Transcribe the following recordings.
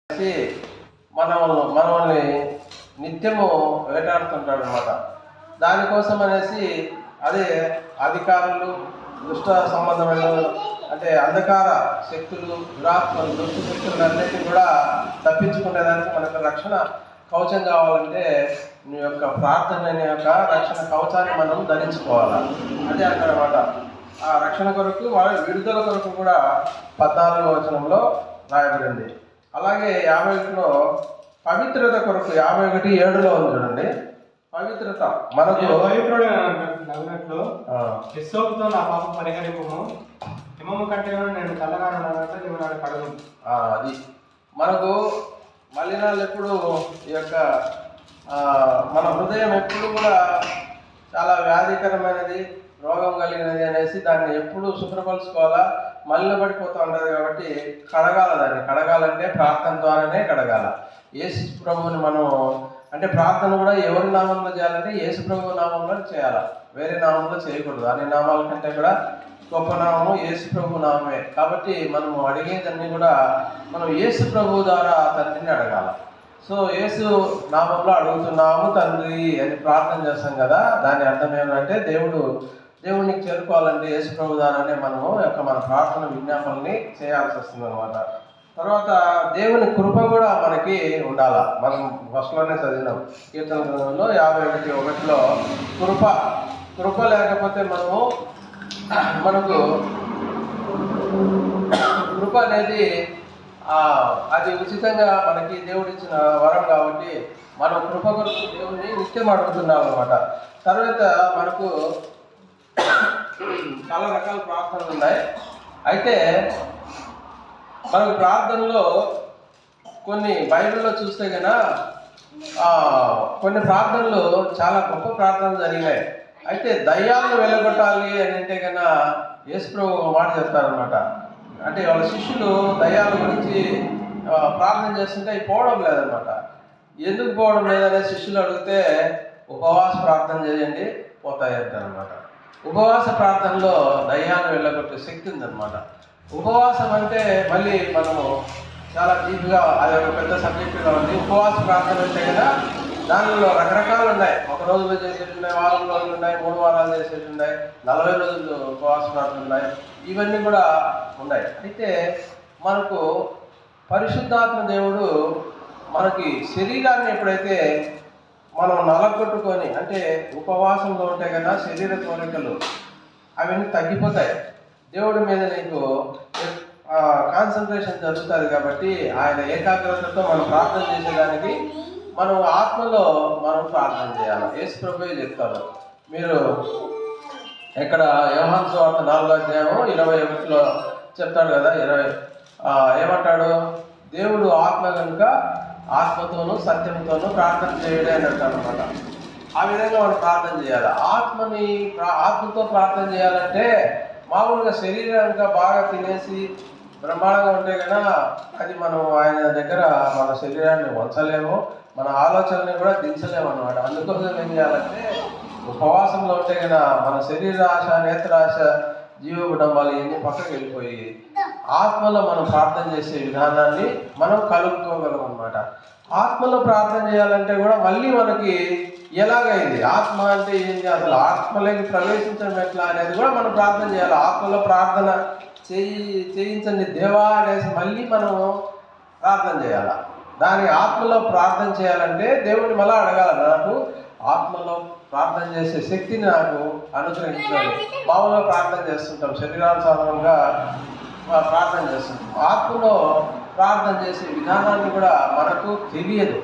చేసి మనల్ని నిత్యము వేటాడుతుంటాడు అనమాట. దానికోసం అనేసి అదే అధికారులు, దుష్ట సంబంధమైన అంటే అంధకార శక్తులు, దురాత్మలు, దుష్ట శక్తులన్నిటినీ కూడా తప్పించుకునేదానికి మనకు రక్షణ కవచం కావాలంటే నీ యొక్క ప్రార్థన అనే యొక్క రక్షణ కవచాన్ని మనం ధరించుకోవాలి. అదే అన్నమాట. ఆ రక్షణ కొరకు విడుదల కొరకు కూడా 14వ వచనంలో రాయబడింది. అలాగే 51లో పవిత్రత కొరకు 51:7లో ఉంది చూడండి. పవిత్రత మనకు పవిత్రుడైనట్లు హిస్సోపుతో నా పాపం పరిహరింపుము, హిమము కంటే నేను చల్లగా ఉన్నానంటే నువ్వు నాడు కడుగు. అది మనకు మలినాలు ఎప్పుడు ఈ యొక్క మన హృదయం ఎప్పుడు కూడా చాలా వ్యాధికరమైనది, రోగం కలిగినది అనేసి దాన్ని ఎప్పుడు శుభ్రపరుచుకోవాలా. మలినపడిపోతూ ఉంటుంది కాబట్టి కడగాల. దాన్ని కడగాలంటే ప్రార్థన ద్వారానే కడగాల. యేసు ప్రభువుని మనం అంటే ప్రార్థన కూడా ఎవరి నామంలో చేయాలంటే యేసు ప్రభు నామంలో చేయాలి, వేరే నామంలో చేయకూడదు. అన్ని నామాల కంటే కూడా గొప్ప నామము యేసు ప్రభు నామమే. కాబట్టి మనము అడిగేదాన్ని కూడా మనం యేసు ప్రభు ద్వారా తండ్రిని అడగాల. సో యేసు నామంలో అడుగుతున్నాము తండ్రి అని ప్రార్థన చేస్తాం కదా. దాని అర్థం ఏమంటే దేవునికి చేరుకోవాలంటే యేసు ప్రభు ద్వారానే మనము మన ప్రార్థన విజ్ఞాపనని చేయాల్సి వస్తుంది అనమాట. తర్వాత దేవుని కృప కూడా మనకి ఉండాలా. మనం ఫస్ట్లోనే చదివినాం కీర్తన గ్రంథంలో 51:1లో కృప లేకపోతే మనకు కృప అనేది అది ఉచితంగా మనకి దేవుడిచ్చిన వరం కాబట్టి మనం కృప కొరకు దేవుడిని నిత్యం అడుగుతున్నాం అనమాట. తర్వాత మనకు చాలా రకాల ప్రార్థనలు ఉన్నాయి. అయితే మనకు ప్రార్థనలో కొన్ని బైబిల్లో చూస్తే కనుక కొన్ని ప్రార్థనలు చాలా గొప్ప ప్రార్థనలు జరిగినాయి. అయితే దయ్యాలను వెళ్ళగొట్టాలి అని అంటే కనుక యేసు ప్రభు ఒక మాట చెప్తారనమాట. అంటే వాళ్ళ శిష్యులు దయ్యాల గురించి ప్రార్థన చేస్తుంటే అవి పోవడం లేదనమాట. ఎందుకు పోవడం లేదనే శిష్యులు అడిగితే ఉపవాస ప్రార్థన చేయండి పోతాయి అంటారనమాట. ఉపవాస ప్రార్థనలో దయ్యాన్ని వెళ్ళగొట్టే శక్తి ఉందన్నమాట. ఉపవాసం అంటే మళ్ళీ మనము చాలా డీప్గా అది ఒక పెద్ద సబ్జెక్టుగా ఉంది. ఉపవాస ప్రార్థన అంటే కదా దానిలో రకరకాలు ఉన్నాయి. ఒక రోజులో చేసేవి ఉన్నాయి, వారం రోజులు ఉన్నాయి, 3 వారాలు చేసేవి ఉన్నాయి, 40 రోజులు ఉపవాస ప్రార్థన ఉన్నాయి. ఇవన్నీ కూడా ఉన్నాయి. అయితే మనకు పరిశుద్ధాత్మ దేవుడు మనకి శరీరాన్ని ఎప్పుడైతే మనం నలగొట్టుకొని అంటే ఉపవాసంలో ఉంటే కదా శరీర కోరికలు అవన్నీ తగ్గిపోతాయి. దేవుడి మీద నీకు కాన్సన్ట్రేషన్ జరుగుతుంది కాబట్టి ఆయన ఏకాగ్రతతో మనం ప్రార్థన చేసేదానికి మనం ఆత్మలో మనం ప్రార్థన చేయాలి. యేసు ప్రభువే చెప్తారు. మీరు ఇక్కడ యోహాను సువార్త 4:21లో చెప్తాడు కదా. ఏమంటాడు? దేవుడు ఆత్మ కనుక ఆత్మతోనూ సత్యంతోనూ ప్రార్థన చేయడే అని అంటాడు అనమాట. ఆ విధంగా మనం ప్రార్థన చేయాలి. ఆత్మతో ప్రార్థన చేయాలంటే మామూలుగా శరీరంగా బాగా తినేసి బ్రహ్మాండంగా ఉంటే కనుక అది మనం ఆయన దగ్గర మన శరీరాన్ని వంచలేము, మన ఆలోచనని కూడా దించలేము అనమాట. అందుకోసం ఏం చేయాలంటే ఉపవాసంలో ఉంటే కనుక మన శరీరాశ, నేత్రాశ, జీవ కుటుంబాలు ఇవన్నీ పక్కకి వెళ్ళిపోయి ఆత్మలో మనం ప్రార్థన చేసే విధానాన్ని మనం కలుపుకోగలం అనమాట. ఆత్మలో ప్రార్థన చేయాలంటే కూడా మళ్ళీ మనకి ఎలాగైంది ఆత్మ అంటే ఏంటి, అసలు ఆత్మలోకి ప్రవేశించడం ఎట్లా అనేది కూడా మనం ప్రార్థన చేయాలి. ఆత్మలో ప్రార్థన చేయించండి దేవా అనేసి మళ్ళీ మనం ప్రార్థన చేయాలి. దాని ఆత్మలో ప్రార్థన చేయాలంటే దేవుడిని మళ్ళీ అడగాలి, నాకు ఆత్మలో ప్రార్థన చేసే శక్తిని నాకు అనుగ్రహించాలి. మామూలుగా ప్రార్థన చేస్తుంటాం, శరీరానుసారంగా ప్రార్థన చేస్తుంటాం. ఆత్మలో ప్రార్థన చేసే విధానాన్ని కూడా మనకు తెలియదు.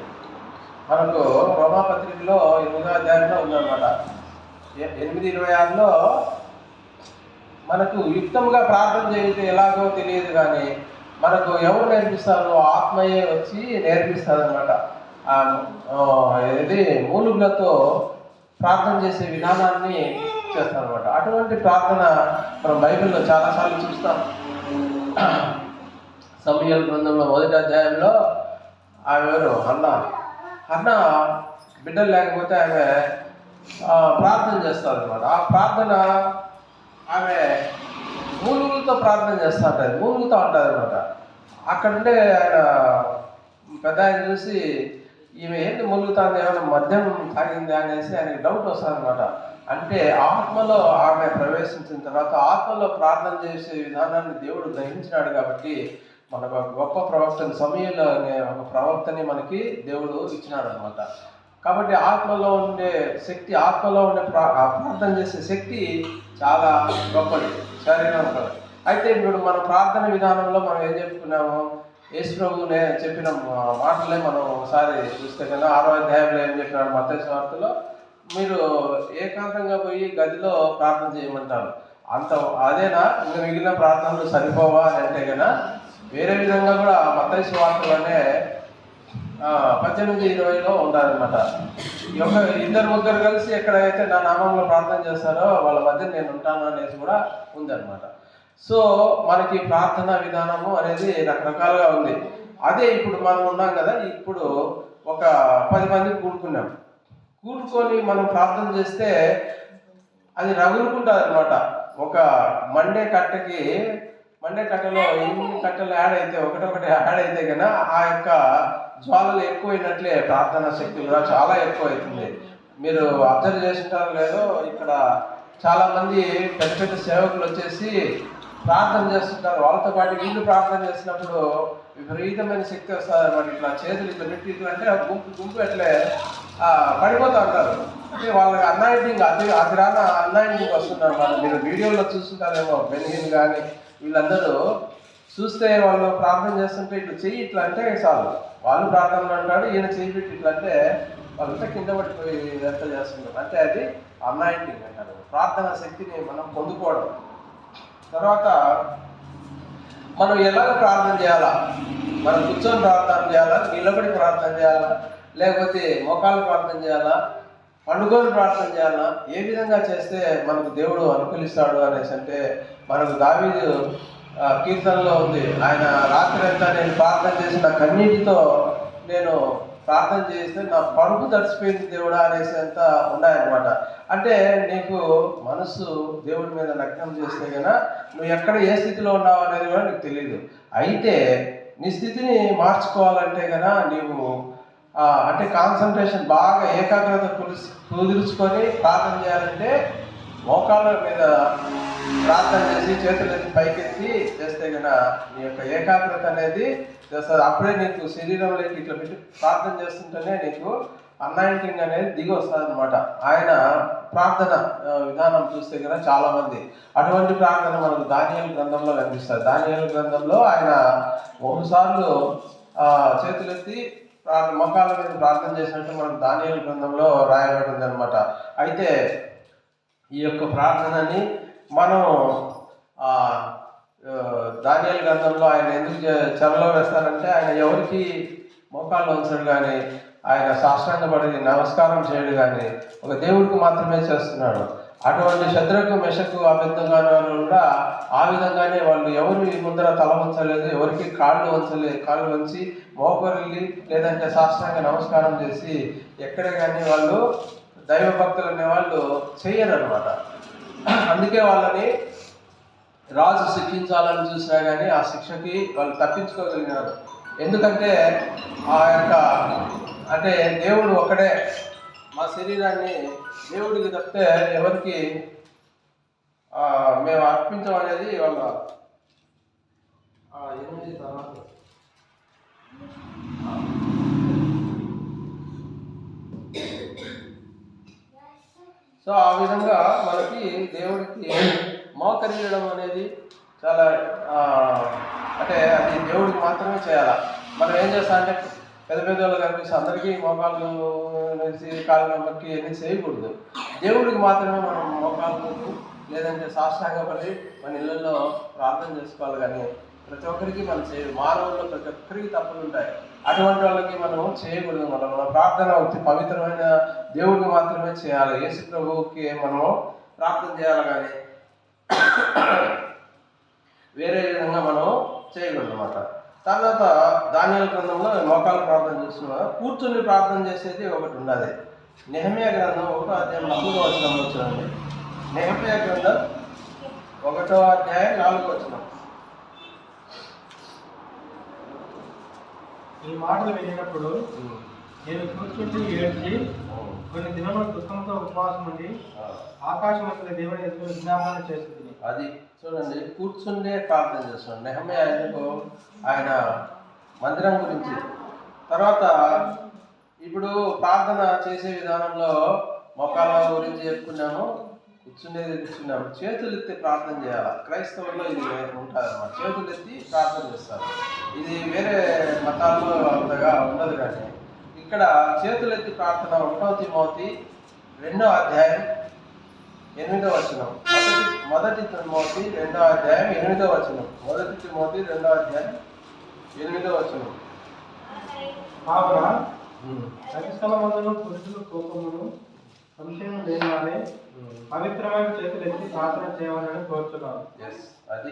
మనకు రోమాపత్రికలో 8వ అధ్యాయంలో ఉందన్నమాట. 8:26లో మనకు యుక్తంగా ప్రార్థన చేస్తే ఎలాగో తెలియదు, కానీ మనకు ఎవరు నేర్పిస్తారు? ఆత్మయే వచ్చి నేర్పిస్తుంది అనమాట. ఇది మూలుగులతో ప్రార్థన చేసే విధానాన్ని చేస్తారనమాట. అటువంటి ప్రార్థన మనం బైబిల్లో చాలాసార్లు చూస్తాం. సమూయేలు గ్రంథంలో 1వ అధ్యాయంలో ఆమె ఎవరు? హన్న బిడ్డలు లేకపోతే ఆమె ప్రార్థన చేస్తారు అనమాట. ఆ ప్రార్థన ఆమె మూలుగులతో ప్రార్థన చేస్తూ ఉంటుంది, మూలుగుతూ ఉంటుంది అనమాట. అక్కడుండే ఆయన పెద్ద ఆయన చూసి ఈమె ఏంటి ములుగుతుంది, ఏమైనా మద్యం తాగిందా అనేసి ఆయనకి డౌట్ వస్తుంది అనమాట. అంటే ఆత్మలో ఆమె ప్రవేశించిన తర్వాత ఆత్మలో ప్రార్థన చేసే విధానాన్ని దేవుడు గ్రహించినాడు కాబట్టి మనకు ఒక గొప్ప ప్రవక్తని సమయంలో అనే ఒక ప్రవక్తని మనకి దేవుడు ఇచ్చినాడు అనమాట. కాబట్టి ఆత్మలో ఉండే శక్తి, ఆత్మలో ఉండే ప్రార్థన చేసే శక్తి చాలా గొప్పది, శరీరం కూడా. అయితే ఇప్పుడు మన ప్రార్థన విధానంలో మనం ఏం చెప్పుకున్నాము, యేసు ప్రభువునే చెప్పిన మాటలే మనం ఒకసారి చూస్తే కన్నా 6వ అధ్యాయంలో ఏం చెప్పినాడు మత్తయి సువార్తలో, మీరు ఏకాంతంగా పోయి గదిలో ప్రార్థన చేయమంటారు. అంత అదేనా, ఇంకా మిగిలిన ప్రార్థనలు సరిపోవా అని అంటే కన్నా వేరే విధంగా కూడా మత్తయి సువార్తలోనే 18:20లో ఉండాలన్నమాట. ఇద్దరు ముగ్గురు కలిసి ఎక్కడైతే నా నామంలో ప్రార్థన చేస్తారో వాళ్ళ మధ్య నేను ఉంటాను అనేసి కూడా ఉందన్నమాట. సో మనకి ప్రార్థన విధానము అనేది రకరకాలుగా ఉంది. అదే ఇప్పుడు మనం ఉన్నాం కదా, ఇప్పుడు ఒక 10 మంది కూడుకొని మనం ప్రార్థన చేస్తే అది రగులుకుంటుంది అనమాట. ఒక మండే కట్టలో ఎన్ని కట్టలు యాడ్ అయితే ఒకటి యాడ్ అయితే కన్నా ఆ యొక్క జ్వాలలు ఎక్కువైనట్లే ప్రార్థన శక్తి కూడా చాలా ఎక్కువ అవుతుంది. మీరు అబ్జర్వ్ చేస్తుంటారో లేదో, ఇక్కడ చాలా మంది పెద్ద పెద్ద సేవకులు వచ్చేసి ప్రార్థన చేస్తుంటారు. వాళ్ళతో పాటు వీళ్ళు ప్రార్థన చేసినప్పుడు విపరీతమైన శక్తి వస్తుంది అనమాట. ఇట్లా చేతులు ఇట్లా పెట్టి ఇట్లా అంటే గుంపు ఎట్లే పడిపోతూ ఉంటారు. అంటే వాళ్ళకి అన్నాయింటింగ్ అది రాన అన్నాయింటింగ్ వస్తున్నారు. మనం మీరు వీడియోలో చూస్తుంటారేమో, బెనిహిన్ కానీ వీళ్ళందరూ చూస్తే వాళ్ళు ప్రార్థన చేస్తుంటే ఇట్లా చెయ్యి ఇట్లా అంటే చాలు, వాళ్ళు ప్రార్థనలు అంటాడు, ఈయన చెయ్యి పెట్టి ఇట్లా అంటే వాళ్ళంతా కింద పడిపోయి ఎంత చేస్తున్నారు. అంటే అది అన్నాయింటింగ్ అంటారు. ప్రార్థన శక్తిని మనం పొందుకోవడం. తర్వాత మనం ఎలాగ ప్రార్థన చేయాలా, మనం కూర్చొని ప్రార్థన చేయాలా, నిలబడి ప్రార్థన చేయాలా, లేకపోతే మోకాలు ప్రార్థన చేయాలా, పండుగోలు ప్రార్థన చేయాలా, ఏ విధంగా చేస్తే మనకు దేవుడు అనుకూలిస్తాడు అనేసి అంటే మనకు దావీదు కీర్తనలో ఉంది. ఆయన రాత్రి అంతా నేను ప్రార్థన చేసిన కన్నీటితో నేను ప్రార్థన చేస్తే నా పరుపు తడిసిపోయింది దేవుడా అనేసి అంతా ఉన్నాయన్నమాట. అంటే నీకు మనసు దేవుడి మీద లగ్నం చేస్తే కన్నా నువ్వు ఎక్కడ ఏ స్థితిలో ఉన్నావు అనేది కూడా నీకు తెలియదు. అయితే నీ స్థితిని మార్చుకోవాలంటే కన్నా నీవు అంటే కాన్సన్ట్రేషన్ బాగా ఏకాగ్రత కుదుర్చుకొని ప్రార్థన చేయాలంటే మోకాళ్ళ మీద ప్రార్థన చేసి చేతులెత్తి పైకెత్తి చేస్తే కన్నా నీ యొక్క ఏకాగ్రత అనేది చేస్తుంది. అప్పుడే నీకు శరీరంలోకి ఇట్లా పెట్టి ప్రార్థన చేస్తుంటేనే నీకు అనాయింటింగ్ అనేది దిగి వస్తుంది అనమాట. ఆయన ప్రార్థన విధానం చూస్తే కన్నా చాలా మంది అటువంటి ప్రార్థన మనకు దానియేలు గ్రంథంలో కనిపిస్తుంది. దానియేలు గ్రంథంలో ఆయన 3 సార్లు చేతులెత్తి మోకాళ్ళ మీద ప్రార్థన చేసినట్టు మనకు దానియేలు గ్రంథంలో రాయబడింది అనమాట. అయితే ఈ యొక్క ప్రార్థనని మనం దానియేలు గ్రంథంలో ఆయన ఎందుకు చెరలో వేస్తారంటే ఆయన ఎవరికి మోకాళ్ళు ఉంచడు కానీ, ఆయన సాష్టాంగపడి నమస్కారం చేయడు కానీ ఒక దేవుడికి మాత్రమే చేస్తున్నాడు. అటువంటి శద్రకు మెషకు అబేద్నెగో కూడా ఆ విధంగానే వాళ్ళు ఎవరి ముందర తల వంచలేదు, ఎవరికి కాళ్ళు వంచి మోకరిల్లి లేదంటే సాష్టాంగ నమస్కారం చేసి ఎక్కడ కానీ వాళ్ళు దైవ భక్తులు అనే వాళ్ళు చెయ్యరు అనమాట. అందుకే వాళ్ళని రాజు శిక్షించాలని చూసినా కానీ ఆ శిక్షకి వాళ్ళు తప్పించుకోగలిగినారు. ఎందుకంటే ఆ యొక్క అంటే దేవుడు ఒకడే, మా శరీరాన్ని దేవుడికి తప్పితే ఎవరికి మేము అర్పించమనేది వాళ్ళ 8 తర్వాత. సో ఆ విధంగా మనకి దేవుడికి మోకరిల్లడం అనేది చాలా అంటే అది దేవుడికి మాత్రమే చేయాలి. మనం ఏం చేస్తాం అంటే పెద్ద వాళ్ళు కనిపిస్తే అందరికీ మోకాళ్ళు వేసి కాళ్ళు మొక్కి అన్నీ చేయకూడదు. దేవుడికి మాత్రమే మనం మోకాళ్ళు లేదంటే సాష్టాంగపడి మన ఇళ్ళల్లో ప్రార్థన చేసుకోవాలి. కానీ ప్రతి ఒక్కరికి మనం మానవుల్లో ప్రతి ఒక్కరికి తప్పులు ఉంటాయి. అటువంటి వాళ్ళకి మనం చేయకూడదు. మన ప్రార్థన పవిత్రమైన దేవుడికి మాత్రమే చేయాలి. యేసు ప్రభువుకి మనం ప్రార్థన చేయాలి కానీ వేరే విధంగా మనం చేయకూడదు అన్నమాట. తర్వాత దానియేలు గ్రంథంలో మోకాలు ప్రార్థన చేస్తున్నా కూర్చొని ప్రార్థన చేసేది ఒకటి ఉన్నది. నెహెమ్యా గ్రంథం 1వ అధ్యాయం 4వ వచనంలో చూడండి. నెహెమ్యా గ్రంథం 1వ అధ్యాయం 4వ వచనం. ఈ మాటలు వినినప్పుడు నేను కూర్చుండి ఏడ్చి కొన్ని దినములు దుఃఖంతో ఉపవాసం ఉండి ఆకాశమంతుల దేవుని ఎదురు విజ్ఞాపన చేస్తుంది. అది చూడండి, కూర్చుండే ప్రార్థన చేస్తున్నాడు నెహమ్యా. ఎందుకు? ఆయన మందిరం గురించి. తర్వాత ఇప్పుడు ప్రార్థన చేసే విధానంలో మొక్కల గురించి చెప్పుకున్నాము, కూర్చునేది కూర్చున్నాము. చేతులు ఎత్తి ప్రార్థన చేయాలి. క్రైస్తవుల్లో ఇది ఉంటుంది అన్నమాట. చేతులు ఎత్తి ప్రార్థన చేస్తారు. ఇది వేరే మతాల్లో అంతగా ఉండదు. కానీ ఇక్కడ చేతులు ఎత్తి ప్రార్థన 1 తిమోతి 2వ అధ్యాయం 8వ వచనం. మొదటి తిమోతి 2వ అధ్యాయం 8వ వచనం. మొదటి తిమోతి 2వ అధ్యాయం 8వ వచనం. కావున పరిస్థలమందును పురుషులు కోపమును సంశయం లేని వారే పవిత్రమైన చేతులు ఎత్తి ప్రార్థన చేయాలని కోరుతున్నాను. అది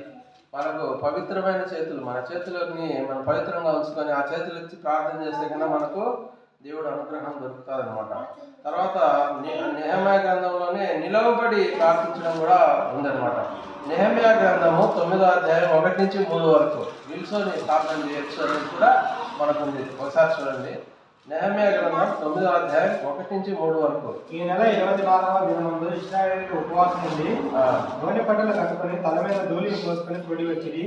మనకు పవిత్రమైన చేతులు, మన చేతులని మనం పవిత్రంగా ఉంచుకొని ఆ చేతులు ఎత్తి ప్రార్థన చేస్తే కన్నా మనకు దేవుడు అనుగ్రహం దొరుకుతుంది అనమాట. తర్వాత నెహమ్యా గ్రంథంలోనే నిలవబడి ప్రార్థించడం కూడా ఉందన్నమాట. నెహమ్యా గ్రంథము 9వ అధ్యాయం 1 నుంచి 3 వరకు నిల్చొని ప్రార్థన చేయొచ్చు అనేది కూడా మనకు ఉంది. ఒకసారి చూడండి, నెహమ్యా గ్రంథం 9వ అధ్యాయం 1 నుంచి 3 వరకు. ఈ నెల 24వ దినమందు ఇశ్రాయేలీయులు ఉపవాసం ఉండి గోనె పట్టలు కట్టుకొని తల మీద ధూళిని పోసుకొని పొడి వచ్చింది.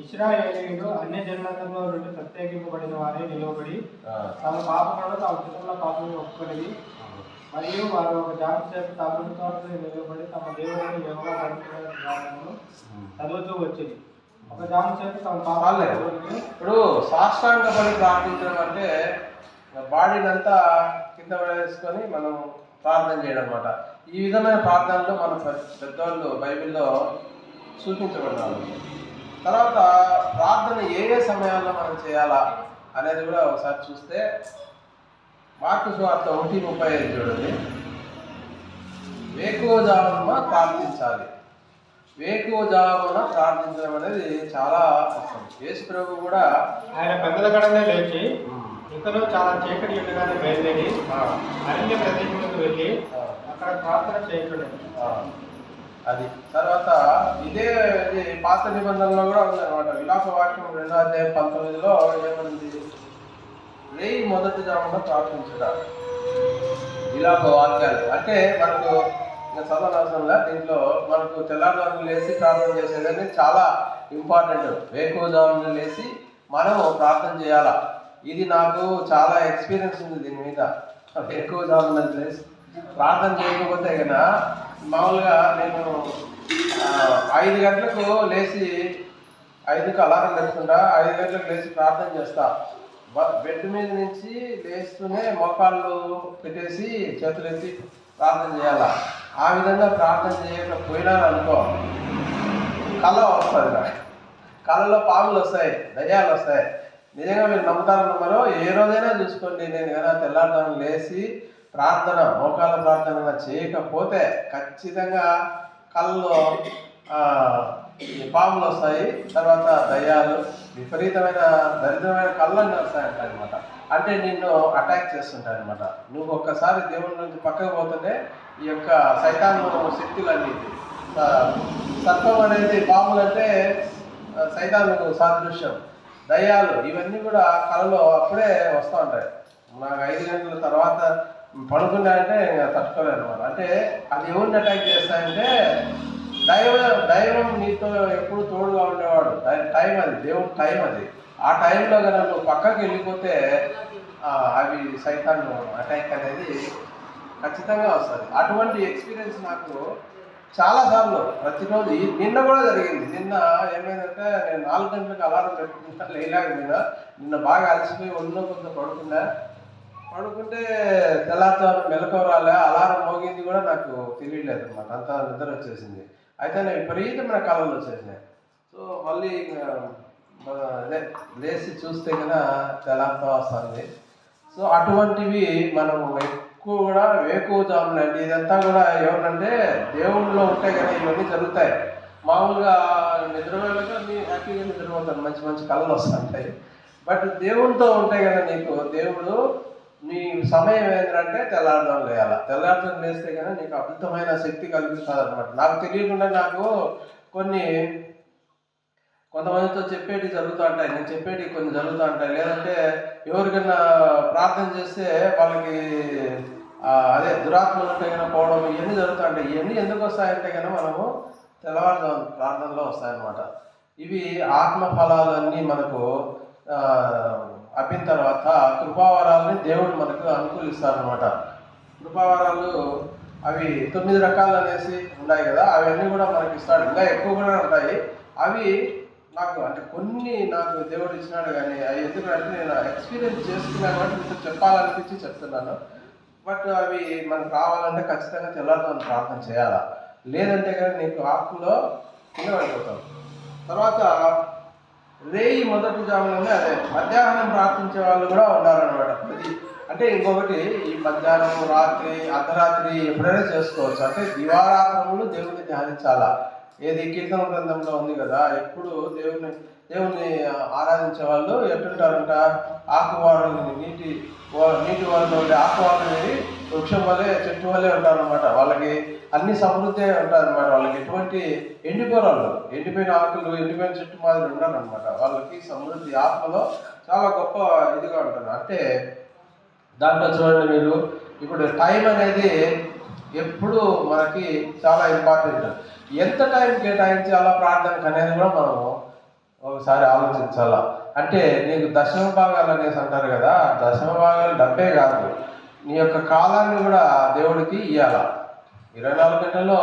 ఇశ్రాయేలీయులు అన్య జనులందరిలో నుండి ప్రత్యేకింపబడిన వారే నిలవబడి తమ పాపములను తమ పితరుల పాపములను ఒప్పుకొనిది. మరియు వారు ఒక జాతి చేత తమ నిలబడి తమ దేవుడిని యెహోవా పరిశుద్ధ చదువుతూ వచ్చింది. ఒక జాతి చేత తమ పాపాలు. ఇప్పుడు సాష్టాంగపడి ప్రార్థించడం అంటే బాడీని అంతా కింద వేసుకొని మనం ప్రార్థన చేయడం అనమాట. ఈ విధమైన ప్రార్థనలు మన పెద్దవాళ్ళు బైబిల్లో సూచించబడినారు. తర్వాత ప్రార్థన ఏ ఏ సమయాల్లో మనం చేయాలా అనేది కూడా ఒకసారి చూస్తే మార్కు సువార్త 1:35 చూడండి. వేకువజామున ప్రార్థించాలి. వేకువజామున ప్రార్థించడం అనేది చాలా అవసరం. యేసు ప్రభు కూడా ఆయన పెద్దల కడనే లేచి ఇతను చాలా చీకటి ఉండగానే బయలుదేరి అరణ్య ప్రదేశంలోకి వెళ్ళి అక్కడ ప్రార్థన చేయకూడదు. అది తర్వాత ఇదే పాత నిబంధనలో కూడా ఉందన్నమాట. విలాప వాక్యం 2వ అధ్యాయం 19లో ఏమంది? రేయి మొదటి జామున ప్రార్థించుట. విలాప వాక్యాలు అంటే మనకు చదవనవసరంలా. దీంట్లో మనకు తెల్లవారుజామున లేచి ప్రార్థన చేసేదని చాలా ఇంపార్టెంట్. వేకువజామున లేచి మనము ప్రార్థన చేయాలా. ఇది నాకు చాలా ఎక్స్పీరియన్స్ ఉంది దీని మీద. వేకువజామున లేచి ప్రార్థన చేయకపోతే కన్నా మామూలుగా నేను 5 గంటలకు లేచి 5కి అలారం పెట్టుకుంటా. 5 గంటలకు లేచి ప్రార్థన చేస్తా. బెడ్ మీద నుంచి లేస్తూనే మోకాళ్ళు పెట్టేసి చేతులు ఎత్తి ప్రార్థన చేయాలా. ఆ విధంగా ప్రార్థన చేయకపోయినా అనుకో కళ వస్తుంది. నాకు కళలో పాములు వస్తాయి, దయ్యాలు వస్తాయి. నిజంగా మీరు నమ్ముతారో నమ్మరో, ఏ రోజైనా చూసుకోండి, నేను ఏదైనా తెల్లారుజామున లేచి ప్రార్థన మోకాళ్ళ ప్రార్థన చేయకపోతే ఖచ్చితంగా కళ్ళలో పాములు వస్తాయి. తర్వాత దయ్యాలు, విపరీతమైన దరిద్రమైన కళ్ళన్నీ వస్తాయంట అనమాట. అంటే నిన్ను అటాక్ చేస్తుంటాయి అనమాట. నువ్వు ఒక్కసారి దేవుడి నుంచి పక్కకు పోతుంటే ఈ యొక్క సైతాను శక్తులన్నీ, సర్పం అనేది, పాములు అంటే సైతాను సాదృశ్యం, దయ్యాలు, ఇవన్నీ కూడా కళలో అప్పుడే వస్తూ ఉంటాయి. నాకు 5 గంటల తర్వాత పడుకున్నాయంటే ఇంకా తట్టుకోలేదు అనమాట. అంటే అది ఎవరిని అటాక్ చేస్తాయంటే దైవం నీతో ఎప్పుడు తోడుగా ఉండేవాడు. టైం అది, దేవుడి టైం అది. ఆ టైంలో కనుక నువ్వు పక్కకి వెళ్ళిపోతే అవి సైతాన్ అటాక్ అనేది ఖచ్చితంగా వస్తుంది. అటువంటి ఎక్స్పీరియన్స్ నాకు చాలాసార్లు, ప్రతిరోజు, నిన్న కూడా జరిగింది. నిన్న ఏమైందంటే నేను 4 గంటలకు అలారం పెట్టుకుంటా, లేలాగా నిన్న బాగా అలసిపోయి ఒళ్ళో కొంత పడుకుంటే తెల్లారుజామున మెలకువ రాలే. అలారం మోగింది కూడా నాకు తెలియలేదు అనమాట. అంతా నిద్ర వచ్చేసింది. అయితే నేను విపరీతమైన కళలు వచ్చేసినాయి. సో మళ్ళీ అదే లేచి చూస్తే కన్నా తెల్లారుతా వస్తుంది. సో అటువంటివి మనం ఎక్కువ కూడా వేకువజామున అండి. ఇదంతా కూడా ఎవరంటే దేవుళ్ళలో ఉంటే కదా ఇవన్నీ జరుగుతాయి. మామూలుగా నిద్రపోయేలాగా నీ హ్యాపీగా నిద్రపోతాను, మంచి మంచి కళలు వస్తుంటాయి. బట్ దేవుడితో ఉంటే కదా నీకు దేవుడు నీ సమయం ఏంటంటే తెల్లారుజామున లేయాలి. తెల్లారుజామున లేస్తే కానీ నీకు అద్భుతమైన శక్తి కలుగుతుంది అనమాట. నాకు తెలియకుండా నాకు కొంతమందితో చెప్పేటి జరుగుతూ ఉంటాయి, నేను చెప్పేటి కొన్ని జరుగుతూ ఉంటాయి. లేదంటే ఎవరికైనా ప్రార్థన చేస్తే వాళ్ళకి అదే దురాత్మలు ఉంటే కనుక పోవడం, ఇవన్నీ జరుగుతూ ఉంటాయి. ఇవన్నీ ఎందుకు వస్తాయంటే కనుక మనము తెల్లవారుజాము ప్రార్థనలో వస్తాయన్నమాట. ఇవి ఆత్మ ఫలాలన్నీ మనకు అప్పిన తర్వాత కృపావరాలని దేవుడు మనకు అనుకూలిస్తారనమాట. కృపావరాలు అవి 9 రకాలు అనేసి ఉన్నాయి కదా, అవన్నీ కూడా మనకి ఇస్తాడు. ఇంకా ఎక్కువ కూడా ఉంటాయి. అవి నాకు అంటే కొన్ని నాకు దేవుడు ఇచ్చినాడు, కానీ అవి ఎందుకంటే నేను ఎక్స్పీరియన్స్ చేసుకున్నాను కాబట్టి మీతో చెప్పాలనిపించి చెప్తున్నాను. బట్ అవి మనకు కావాలంటే ఖచ్చితంగా తెల్లారితో ప్రార్థన చేయాలా, లేదంటే కానీ నీకు ఆత్మలో కింద పడిపోతాం. తర్వాత రేయి మొదటి జాములోనే అదే మధ్యాహ్నం ప్రార్థించే వాళ్ళు కూడా ఉన్నారనమాట. అంటే ఇంకొకటి, ఈ మధ్యాహ్నం, రాత్రి, అర్ధరాత్రి ఎప్పుడైనా చేసుకోవచ్చు. అంటే దివారాత్రములు దేవుని ధ్యానించాలా. ఏది కీర్తన గ్రంథంలో ఉంది కదా, ఎప్పుడు దేవుని ఆరాధించే వాళ్ళు ఎట్టుంటారంట, ఆకువాడని నీటి వాళ్ళు ఉండే ఆకువాడని వృక్షం వల్లే, చెట్టు వల్లే ఉంటారనమాట. వాళ్ళకి అన్ని సమృద్ధి ఉంటారనమాట. వాళ్ళకి ఎటువంటి ఎండిపోరాళ్ళు, ఎండిపోయిన ఆకులు, ఎండిపోయిన చెట్టు మాదిరి ఉంటారనమాట. వాళ్ళకి సమృద్ధి ఆత్మలో చాలా గొప్ప ఇదిగా ఉంటుంది. అంటే దాంట్లో చూడండి మీరు, ఇప్పుడు టైం అనేది ఎప్పుడు మనకి చాలా ఇంపార్టెంట్. ఎంత టైం కేటాయించాలా ప్రార్థనకు అనేది కూడా మనము ఒకసారి ఆలోచించాలా. అంటే నీకు దశమ భాగాలు అనేసి అంటారు కదా, దశమ భాగాలు డబ్బే కాదు, నీ యొక్క కాలాన్ని కూడా దేవుడికి ఇవ్వాల. 24 గంటల్లో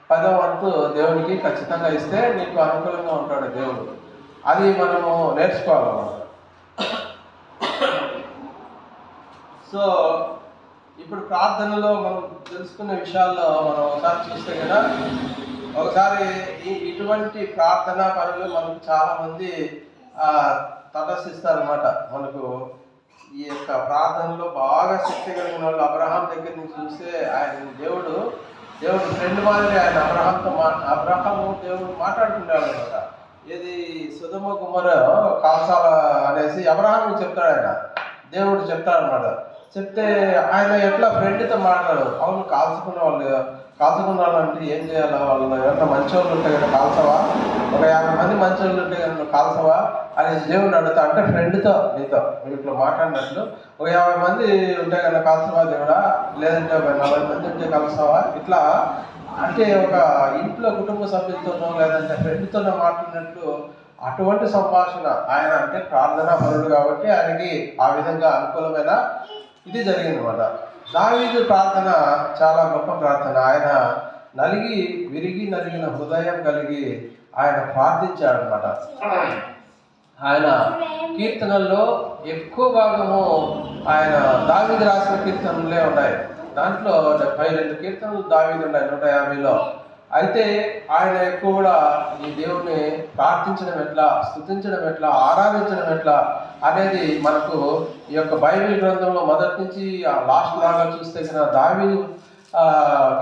10వ వంతు దేవునికి ఖచ్చితంగా ఇస్తే నీకు అనుకూలంగా ఉంటాడు దేవుడు. అది మనము నేర్చుకోవాలన్నమాట. సో ఇప్పుడు ప్రార్థనలో మనం తెలుసుకున్న విషయాల్లో మనం ఒకసారి చూస్తే కదా, ఒకసారి ఇటువంటి ప్రార్థనా పనులు మనకు చాలామంది తటస్థిస్తారనమాట. మనకు ఈ యొక్క ప్రార్థనలో బాగా శక్తి కలిగిన వాళ్ళు అబ్రహాం దగ్గర నుంచి చూస్తే ఆయన దేవుడు ఫ్రెండ్ మాదిరి ఆయన అబ్రహాము దేవుడు మాట్లాడుతుంటాడు అనమాట. ఏది సొదొమ గుమొర కాల్చాల అనేసి అబ్రహాంకి చెప్తాడు ఆయన, దేవుడు చెప్తాడనమాట. చెప్తే ఆయన ఎట్లా ఫ్రెండ్తో మాట్లాడు, అవును కాల్చుకున్న వాళ్ళు అంటే ఏం చేయాలా, వాళ్ళు ఎవరైనా మంచోళ్ళు ఉంటే కదా కాల్చవా, ఒక 50 మంది మంచోళ్ళు ఉంటే కదా కాల్చవా అనేసి దేవుడిని అడుగుతా. అంటే ఫ్రెండ్తో నీతో ఇట్లా మాట్లాడినట్లు ఒక 50 మంది ఉంటే కదా కాల్చవా దేవుడా, లేదంటే ఒక 40 మంది ఉంటే కలుస్తావా, ఇట్లా అంటే ఒక ఇంట్లో కుటుంబ సభ్యులతోనో లేదంటే ఫ్రెండ్తోనో మాట్లాడినట్లు అటువంటి సంభాషణ. ఆయన అంటే ప్రార్థనా పరుడు కాబట్టి ఆయనకి ఆ విధంగా అనుకూలమైన ఇది జరిగిందన్నమాట. దావీదు ప్రార్థన చాలా గొప్ప ప్రార్థన. ఆయన విరిగి నలిగిన హృదయం కలిగి ఆయన ప్రార్థించాడు అనమాట. ఆయన కీర్తనల్లో ఎక్కువ భాగము ఆయన దావీదు రాసిన కీర్తనలే ఉన్నాయి. దాంట్లో 72 కీర్తనలు దావీదు ఉన్నాయి 150లో. అయితే ఆయన ఎక్కువ కూడా ఈ దేవుణ్ణి ప్రార్థించడం ఎట్లా, స్తుతించడం ఎట్లా, ఆరాధించడం ఎట్లా అనేది మనకు ఈ యొక్క బైబిల్ గ్రంథంలో మొదటి నుంచి లాస్ట్ దాకా చూస్తే కన్నా దావీదు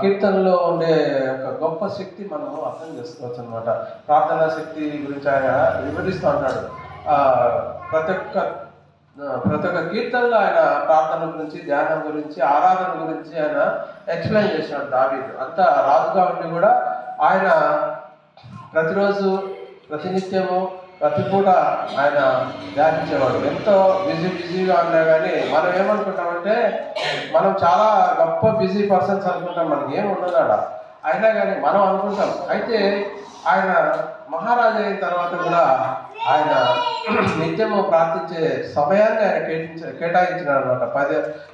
కీర్తనలో ఉండే ఒక గొప్ప శక్తి మనము అర్థం చేసుకోవచ్చు అనమాట. ప్రార్థనా శక్తి గురించి ఆయన వివరిస్తూ ఉంటాడు. ప్రతి ఒక్క కీర్తనలో ఆయన ప్రార్థన గురించి, ధ్యానం గురించి, ఆరాధన గురించి ఆయన ఎక్స్ప్లెయిన్ చేసినాడు దావీదు. అంతా రాజుగా ఉండి కూడా ఆయన ప్రతిరోజు, ప్రతినిత్యము, ప్రతి పూట ఆయన ధ్యానించేవాడు. ఎంతో బిజీగా ఉన్నా కానీ మనం ఏమనుకుంటామంటే మనం చాలా గొప్ప బిజీ పర్సన్స్ అనుకుంటాం, మనకి ఏమి ఉండదాడ. అయినా కానీ మనం అనుకుంటాం. అయితే ఆయన మహారాజు అయిన తర్వాత కూడా ఆయన నిత్యము ప్రార్థించే సమయాన్ని ఆయన కేటాయించినాడు అనమాట.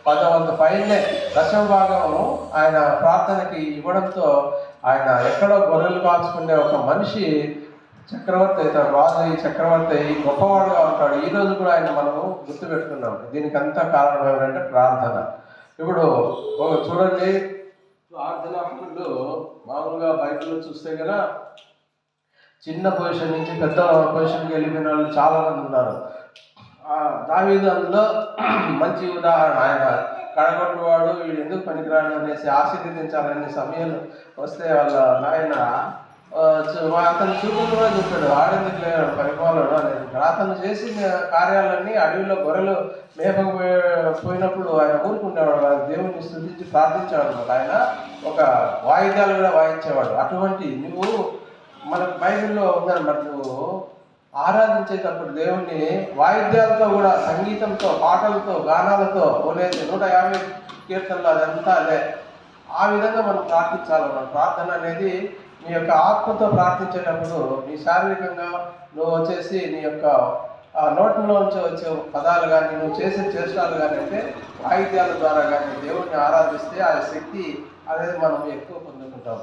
10వ వంతు పైనే దశమ భాగము ఆయన ప్రార్థనకి ఇవ్వడంతో ఆయన ఎక్కడో గొర్రెలు కాల్చుకునే ఒక మనిషి చక్రవర్తి అవుతాడు, రాజు చక్రవర్తి అయ్యి గొప్పవాడుగా ఉంటాడు. ఈ రోజు కూడా ఆయన మనము గుర్తుపెట్టుకున్నాం. దీనికి అంతా కారణం ఏమిటంటే ప్రార్థన. ఇప్పుడు చూడండి, ప్రార్థన మామూలుగా బయటలో చూస్తే కదా చిన్న పొజిషన్ నుంచి పెద్ద పొజిషన్కి వెళ్ళిపోయిన వాళ్ళు చాలా మంది ఉన్నారు. దావీదు అందులో మంచి ఉదాహరణ. ఆయన కడగొట్టువాడు, వీడు ఎందుకు పనికిరాడు అనేసి ఆశీర్వదించాలనే సమయం వస్తే వాళ్ళ నాయన అతను చూపులు కూడా చూపాడు, వాడెందుకు లేడు పరిపాలన అనేది. అతను చేసిన కార్యాలన్నీ అడవిలో గొర్రెలు మేపకపోయినప్పుడు ఆయన ఊరుకునేవాడు, దేవుని స్తుతించి ప్రార్థించేవాడు అనమాట. ఆయన ఒక వాయిద్యాలు కూడా వాయించేవాడు. అటువంటి నువ్వు మనకు బైబిల్లో ఉందన్నమాట, నువ్వు ఆరాధించేటప్పుడు దేవుణ్ణి వాయిద్యాలతో కూడా, సంగీతంతో, పాటలతో, గానాలతో ఉండేది 150 కీర్తనలు, అదంతా అదే. ఆ విధంగా మనం ప్రార్థించాలన్నమాట. ప్రార్థన అనేది నీ యొక్క ఆత్మతో ప్రార్థించేటప్పుడు నీ శారీరకంగా నువ్వు వచ్చేసి నీ యొక్క నోట్లోంచి వచ్చే పదాలు కానీ, నువ్వు చేసే చేష్టాలు కానీ, అంటే వాయిద్యాల ద్వారా కానీ దేవుడిని ఆరాధిస్తే ఆ శక్తి అనేది మనం ఎక్కువ పొందుకుంటాం.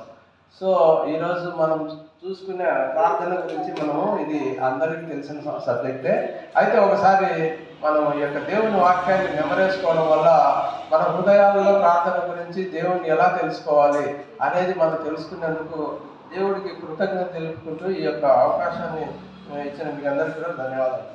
సో ఈరోజు మనం చూసుకునే ప్రార్థన గురించి ఇది అందరికీ తెలిసిన సబ్జెక్టే. అయితే ఒకసారి మనం ఈ యొక్క దేవుని వాక్యాన్ని నెమరేసుకోవడం వల్ల మన హృదయాలలో ప్రార్థన గురించి, దేవుణ్ణి ఎలా తెలుసుకోవాలి అనేది మనం తెలుసుకునేందుకు దేవుడికి కృతజ్ఞత తెలుపుకుంటూ ఈ యొక్క అవకాశాన్ని ఇచ్చిన మీకు అందరికీ కూడా ధన్యవాదాలు.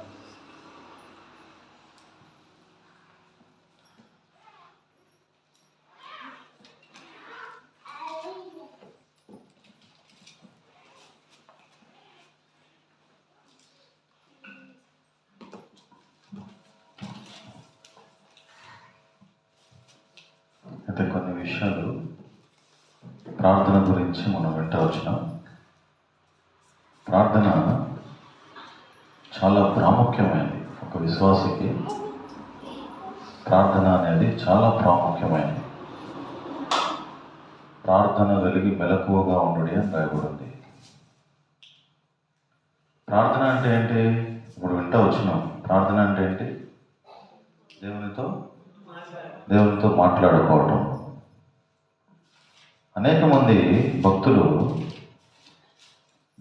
అయితే కొన్ని విషయాలు ప్రార్థన గురించి మనం వింటూ వచ్చినాం. ప్రార్థన చాలా ప్రాముఖ్యమైనది. ఒక విశ్వాసికి ప్రార్థన అనేది చాలా ప్రాముఖ్యమైనది. ప్రార్థన వెలిగి మెలకువగా ఉండుడి అని రాయబడింది. ప్రార్థన అంటే ఏంటి? ఇప్పుడు వింటూ వచ్చినాం. ప్రార్థన అంటే ఏంటి? దేవునితో మాట్లాడుకోవటం. అనేక మంది భక్తులు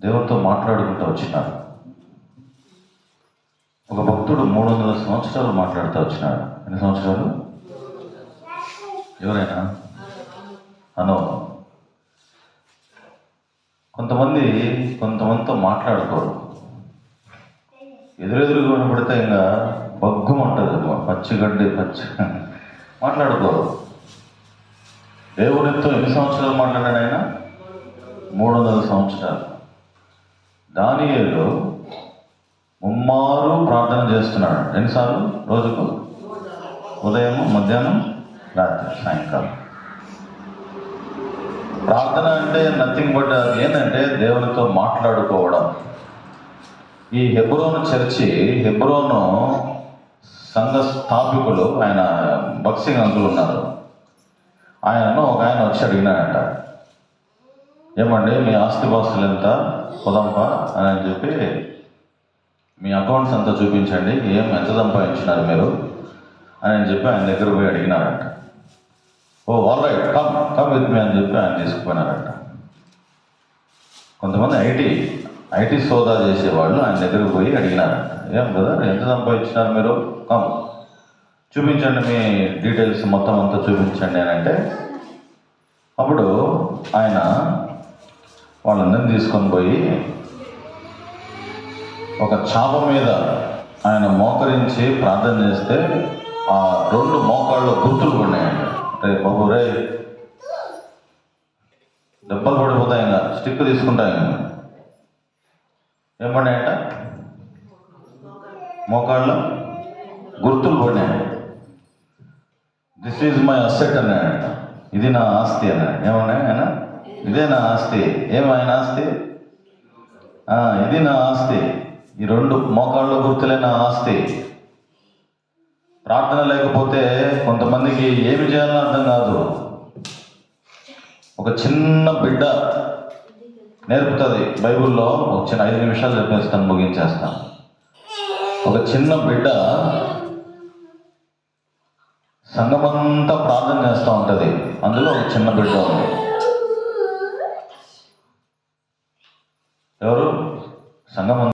దేవునితో మాట్లాడుకుంటూ వచ్చినారు. ఒక భక్తుడు 300 సంవత్సరాలు మాట్లాడుతూ వచ్చినాడు. ఎన్ని సంవత్సరాలు? ఎవరైనా అనవను. కొంతమందితో మాట్లాడుకోరు. ఎదురెదురుగా వినపడితే ఇంకా బగ్గుమంటుంది, పచ్చిగడ్డి మాట్లాడుకోరు. దేవునితో ఎన్ని సంవత్సరాలు మాట్లాడాడు ఆయన? 300 సంవత్సరాలు. దానియేలు ముమ్మారు ప్రార్థన చేస్తున్నాడు. ఎన్నిసార్లు? రోజుకు, ఉదయం, మధ్యాహ్నం, రాత్రి, సాయంకాలం. ప్రార్థన అంటే నథింగ్ బట్ ఏంటంటే దేవునితో మాట్లాడుకోవడం. ఈ హెబ్రోను హెబ్రోను సంఘ స్థాపికులు, ఆయన బక్సింగ్ అంకులు ఉన్నారు. ఒక ఆయన వచ్చి అడిగినాడంట, ఏమండి మీ ఆస్తిపాస్తులు ఎంత, పొదంపా అని చెప్పి మీ అకౌంట్స్ అంతా చూపించండి, ఎంత సంపాదించినారు మీరు అని చెప్పి ఆయన దగ్గర పోయి అడిగినారంట. ఓ all right, come with me అని చెప్పి ఆయన తీసుకుపోయినారంట. కొంతమంది ఐటీ సోదా చేసేవాళ్ళు ఆయన దగ్గరకు పోయి అడిగినారంట, ఏం కదా ఎంత సంపాదించినారు మీరు, చూపించండి, మీ డీటెయిల్స్ మొత్తం అంతా చూపించండి అని అంటే, అప్పుడు ఆయన వాళ్ళందరినీ తీసుకొని పోయి ఒక చాప మీద ఆయన మోకరించి ప్రార్థన చేస్తే ఆ 2 మోకాళ్ళు గుర్తులు పడినాయండి. రే బాబు రే, దెబ్బలు పడిపోతాయి, ఇంకా స్టిక్ తీసుకుంటాయి. ఏం పడినాయంట? మోకాళ్ళు గుర్తులు పడినాయి. దిస్ ఈజ్ మై అసెట్ అన్నాడంట. ఇది నా ఆస్తి అన్నాడు. ఏమన్నాడు ఆయన? ఇదే నా ఆస్తి. ఏమైనా ఆస్తి? ఇది నా ఆస్తి. ఈ 2 మోకాళ్ళ గుర్తులే నా ఆస్తి. ప్రార్థన లేకపోతే కొంతమందికి ఏమి చేయాలో అర్థం కాదు. ఒక చిన్న బిడ్డ నేర్పుతుంది బైబిల్లో. ఒక చిన్న 5 నిమిషాలు చెప్పేస్తాను, ముగించేస్తాను. ఒక చిన్న బిడ్డ సంఘమంతా ప్రార్థన చేస్తూ ఉంటుంది. అందులో ఒక చిన్న బిడ్డ ఉంది. ఎవరు? సంఘం